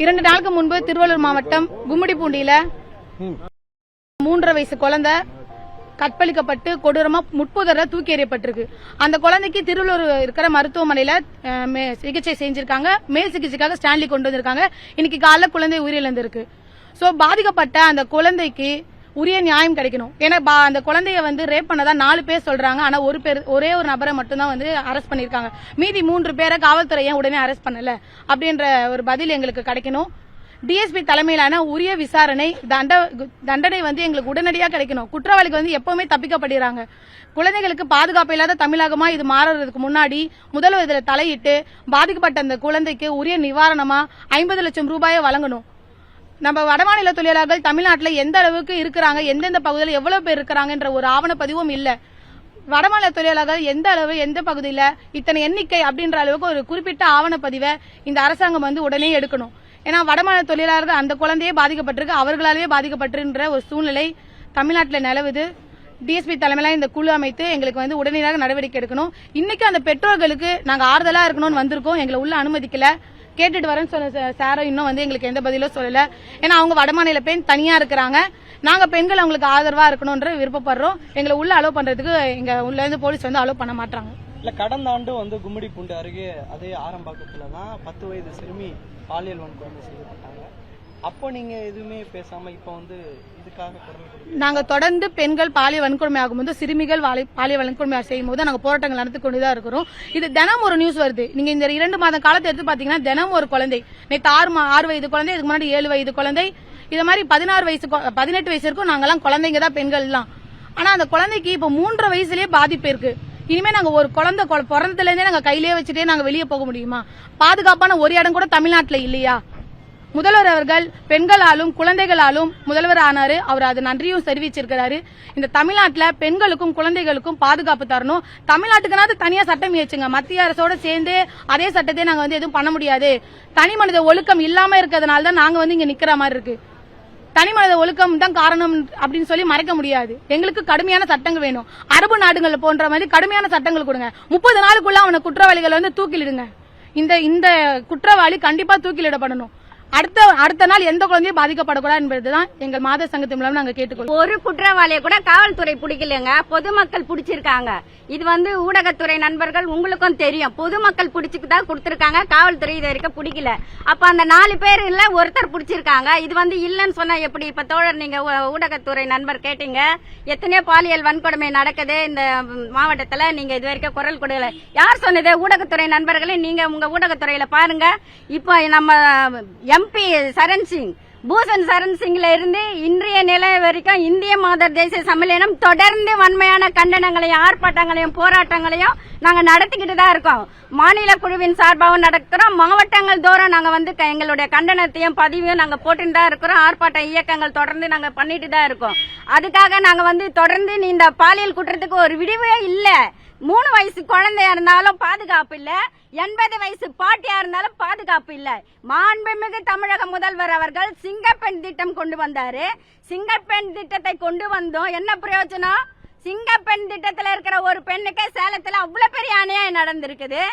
2 நாளுக்கு முன்பு திருவள்ளூர் மாவட்டம் கும்மிடிப்பூண்டியில 3.5 வயசு குழந்தை கற்பழிக்கப்பட்டு கொடூரமா முட்புதர்ல தூக்கி எறியப்பட்டிருக்கு. அந்த குழந்தைக்கு திருவள்ளூர் இருக்கிற மருத்துவமனையில சிகிச்சை செஞ்சிருக்காங்க. மேல் சிகிச்சைக்காக ஸ்டான்லி கொண்டு வந்திருக்காங்க. இன்னைக்கு காலைல குழந்தை உயிரிழந்திருக்கு. சோ பாதிக்கப்பட்ட அந்த குழந்தைக்கு உரிய நியாயம் கிடைக்கணும். ஏன்னா அந்த குழந்தைய ரேப் பண்ணதா 4 பேர் சொல்றாங்க. ஆனா ஒரே ஒரு நபரை மட்டும் தான் அரெஸ்ட் பண்ணிருக்காங்க. மீதி 3 பேரை காவல்துறை ஏன் உடனே அரெஸ்ட் பண்ணல அப்படின்ற ஒரு பதில் எங்களுக்கு கிடைக்கணும். டிஎஸ்பி தலைமையிலான உரிய விசாரணை தண்டனை எங்களுக்கு உடனடியாக கிடைக்கணும். குற்றவாளிகள் எப்பவுமே தப்பிக்கப்படுறாங்க. குழந்தைகளுக்கு பாதுகாப்பு இல்லாத தமிழகமா இது மாறுறதுக்கு முன்னாடி முதல்வர் இதுல தலையிட்டு பாதிக்கப்பட்ட அந்த குழந்தைக்கு உரிய நிவாரணமா 50 லட்சம் ரூபாயை வழங்கணும். நம்ம வடமாநில தொழிலாளர்கள் தமிழ்நாட்டில் எந்த அளவுக்கு இருக்கிறாங்க, எந்தெந்த பகுதியில் எவ்வளவு பேர் இருக்கிறாங்கன்ற ஒரு ஆவணப்பதிவும் இல்ல. வடமாநில தொழிலாளர்கள் எந்த அளவு எந்த பகுதியில் இத்தனை எண்ணிக்கை அப்படின்ற அளவுக்கு ஒரு குறிப்பிட்ட ஆவணப்பதிவை இந்த அரசாங்கம் உடனே எடுக்கணும். ஏன்னா வடமாநில தொழிலாளர்கள் அந்த குழந்தையே பாதிக்கப்பட்டிருக்கு, அவர்களாலேயே பாதிக்கப்பட்டிருக்கிற ஒரு சூழ்நிலை தமிழ்நாட்டில் நிலவுது. டிஎஸ்பி தலைமையில இந்த குழு அமைத்து எங்களுக்கு உடனடியாக நடவடிக்கை எடுக்கணும். இன்னைக்கு அந்த பெற்றோர்களுக்கு நாங்க ஆறுதலா இருக்கணும்னு வந்திருக்கோம். எங்களை உள்ள அனுமதிக்கல. கேட்டுட்டு வரேன்னு சொன்ன சாரும் இன்னும் எங்களுக்கு எந்த பதிலும் சொல்லல. ஏன்னா அவங்க வடமாநில பெண் தனியா இருக்கிறாங்க. நாங்க பெண்கள் அவங்களுக்கு ஆதரவா இருக்கணும்ன்ற விருப்பப்படுறோம். எங்களை உள்ள அலோவ் பண்றதுக்கு எங்க உள்ள இருந்து போலீஸ் அலோவ் பண்ண மாட்டாங்க. இல்ல கடந்த ஆண்டு கும்மிடிப்பூண்டி அருகே அதே ஆரம்பாக்கத்துலதான் 10 வயது சிறுமி பாலியல் வன்கொடுமை செய்யப்பட்டாங்க. அப்போ நீங்க எதுவுமே பேசாம இப்ப இதுக்காக நாங்க தொடர்ந்து பெண்கள் பாலியல் வன்கொடுமை ஆகும்போது சிறுமிகள் பாலியல் வன்கொடுமை செய்யும் போது நாங்க போராட்டங்கள் நடத்தி கொண்டுதான் இருக்கிறோம். இது தினம் ஒரு நியூஸ் வருது. நீங்க இந்த 2 மாத காலத்தை எடுத்து பாத்தீங்கன்னா தினம் ஒரு குழந்தை, நேற்று 6 வயது குழந்தை, இதுக்கு முன்னாடி 7 வயது குழந்தை, இது மாதிரி 18 வயசு இருக்கும். நாங்கெல்லாம் குழந்தைங்க தான் பெண்கள் எல்லாம். ஆனா அந்த குழந்தைக்கு இப்ப 3.5 வயசுலயே பாதிப்பு இருக்கு. இனிமே நாங்க ஒரு குழந்தை பிறந்ததுல இருந்தே நாங்க கையிலேயே வச்சுட்டே நாங்க வெளியே போக முடியுமா? பாதுகாப்பான ஒரு இடம் கூட தமிழ்நாட்டில் இல்லையா? முதல்வர் அவர்கள் பெண்களாலும் குழந்தைகளாலும் முதல்வர் ஆனாரு. அவர் அது நன்றியும் தெரிவிச்சிருக்கிறாரு. இந்த தமிழ்நாட்டில் பெண்களுக்கும் குழந்தைகளுக்கும் பாதுகாப்பு தரணும். தமிழ்நாட்டுக்குனாவது தனியா சட்டம் இயற்றுங்க. மத்திய அரசோட சேர்ந்து அதே சட்டத்தை நாங்க எதுவும் பண்ண முடியாது. தனி மனித ஒழுக்கம் இல்லாம இருக்கிறதுனால தான் நாங்க இங்க நிக்கிற மாதிரி இருக்கு. தனி மனித ஒழுக்கம் தான் காரணம் அப்படின்னு சொல்லி மறைக்க முடியாது. எங்களுக்கு கடுமையான சட்டங்கள் வேணும். அரபு நாடுகள் போன்ற மாதிரி கடுமையான சட்டங்கள் கொடுங்க. 30 நாளுக்குள்ள அவனை குற்றவாளிகள் தூக்கிலிடுங்க. இந்த குற்றவாளி கண்டிப்பா தூக்கிலிடப்படணும். அடுத்த நாள் எந்த குழந்தையும் பாதிக்கப்படக்கூடாது என்பதுதான் எங்கள் மாத சங்கத்தின் மூலம் நாங்க கேட்டுக்கொள்வோம். ஒரு குற்றவாளியை கூட காவல்துறை பிடிக்கலங்க, பொதுமக்கள் பிடிச்சிருக்காங்க. இது ஊடகத்துறை நண்பர்கள் உங்களுக்கும் தெரியும். பொதுமக்கள் பிடிச்சுதான் கொடுத்திருக்காங்க, காவல்துறை இது வரைக்கும் பிடிக்கல. அப்ப அந்த 4 பேர் இல்ல ஒருத்தர் பிடிச்சிருக்காங்க. இது இல்லன்னு சொன்னா எப்படி? இப்ப தோழர் நீங்க ஊடகத்துறை நண்பர் கேட்டீங்க, எத்தனையோ பாலியல் வன்கொடுமை நடக்குது இந்த மாவட்டத்துல, நீங்க இது வரைக்கும் குரல் கொடுக்கல. யார் சொன்னது? ஊடகத்துறை நண்பர்களே, நீங்க உங்க ஊடகத்துறையில பாருங்க. இப்ப நம்ம எம்பி சரண் சிங், பூஷன் சரண் சிங்ல இருந்து இன்றைய நிலை வரைக்கும் இந்திய மாதர் தேசிய சம்மேளனம் தொடர்ந்து வன்மையான கண்டனங்களையும் ஆர்ப்பாட்டங்களையும் போராட்டங்களையும் நாங்க நடத்திக்கிட்டு தான் இருக்கோம். மாநில குழுவின் சார்பாகவும் நடத்துறோம். மாவட்டங்கள் தோறும் நாங்க எங்களுடைய கண்டனத்தையும் பதிவையும் நாங்க போட்டுட்டு தான் இருக்கிறோம். ஆர்ப்பாட்ட இயக்கங்கள் தொடர்ந்து நாங்க பண்ணிட்டு தான் இருக்கோம். அதுக்காக நாங்க தொடர்ந்து இந்த பாலியல் குற்றத்துக்கு ஒரு விடிவே இல்ல. 3 வயசு குழந்தையா இருந்தாலும் பாதுகாப்பு இல்ல, 80 வயசு பாட்டியா இருந்தாலும் பாதுகாப்பு இல்ல. மாண்புமிகு தமிழக முதல்வர் அவர்கள் சிங்கப்பெண் திட்டம் கொண்டு வந்தாரு. சிங்கப்பெண் திட்டத்தை கொண்டு வந்தோம், என்ன பிரயோஜனம்? சிங்கப்பெண் திட்டத்துல இருக்கிற ஒரு பெண்ணுக்கு சேலத்துல அவ்வளவு பெரிய அநியாயம் நடந்திருக்குது.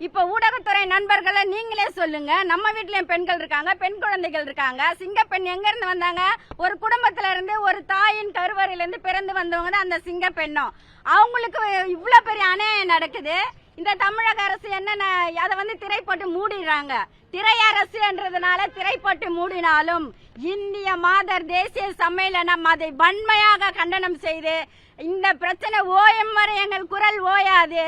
இப்ப ஊடகத்துறை நண்பர்களை நீங்களே சொல்லுங்க. நம்ம வீட்லயும் பெண்கள் இருக்காங்க, பெண் குழந்தைகள் இருக்காங்க. சிங்கப்பெண் எங்க இருந்து வந்தாங்க? ஒரு குடும்பத்துல இருந்து, ஒரு தாயின் கருவறையில இருந்து பிறந்து வந்தவங்க தான் அந்த சிங்கப்பெண்ணும். அவங்களுக்கு இவ்வளவு பெரிய அநியாயம் நடக்குது. இந்த தமிழக அரசு என்னென்ன அதை திரை போட்டு மூடிடுறாங்க. திரையரசு என்றதுனால திரை போட்டு மூடினாலும் இந்திய மாதர் தேசிய சம்மேளனம் அதை வன்மையாக கண்டனம் செய்து இந்த பிரச்சனை ஓயும் வரை எங்கள் குரல் ஓயாது.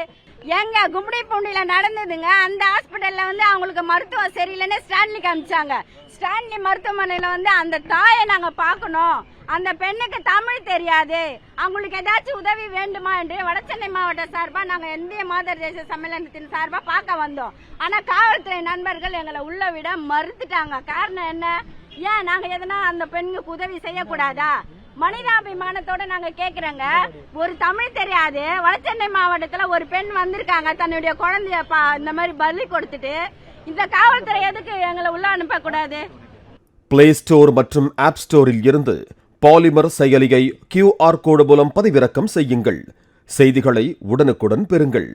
எங்க கும்மிடிப்பூண்டியில நடந்ததுங்க. அந்த ஹாஸ்பிட்டல்ல அவங்களுக்கு மருத்துவம் சரியில்லைன்னு ஸ்டான்லி காமிச்சாங்க. ஸ்டான்லி மருத்துவமனையில அந்த தாயை நாங்க பாக்கணும். அந்த பெண்ணுக்கு தமிழ் தெரியாது, அவங்களுக்கு ஏதாச்சும் உதவி வேண்டுமா என்று வடசென்னை மாவட்ட சார்பா நாங்க இந்திய மாதர் தேசிய சம்மேளனத்தின் சார்பா பார்க்க வந்தோம். ஆனா காவல்துறை நண்பர்கள் எங்களை உள்ள விட மறுத்துட்டாங்க. காரணம் என்ன? ஏன் நாங்க எதனா அந்த பெண்ணுக்கு உதவி செய்யக்கூடாதா? மனிதாபிமானத்தோட நாங்க கேக்குறோங்க. ஒரு தமிழ் தெரியாது வடசென்னை மாவட்டத்துல ஒரு பெண் வந்திருக்காங்க, தன்னுடைய குழந்தைய இந்த மாதிரி பலி கொடுத்துட்டு. இந்த காவல்துறை எதுக்கு எங்களை உள்ள அனுப்ப கூடாது? பிளே ஸ்டோர் மற்றும் ஆப் ஸ்டோரில் இருந்து பாலிமர் செயலியை QR கோடு மூலம் பதிவிறக்கம் செய்யுங்கள். செய்திகளை உடனுக்குடன் பெறுங்கள்.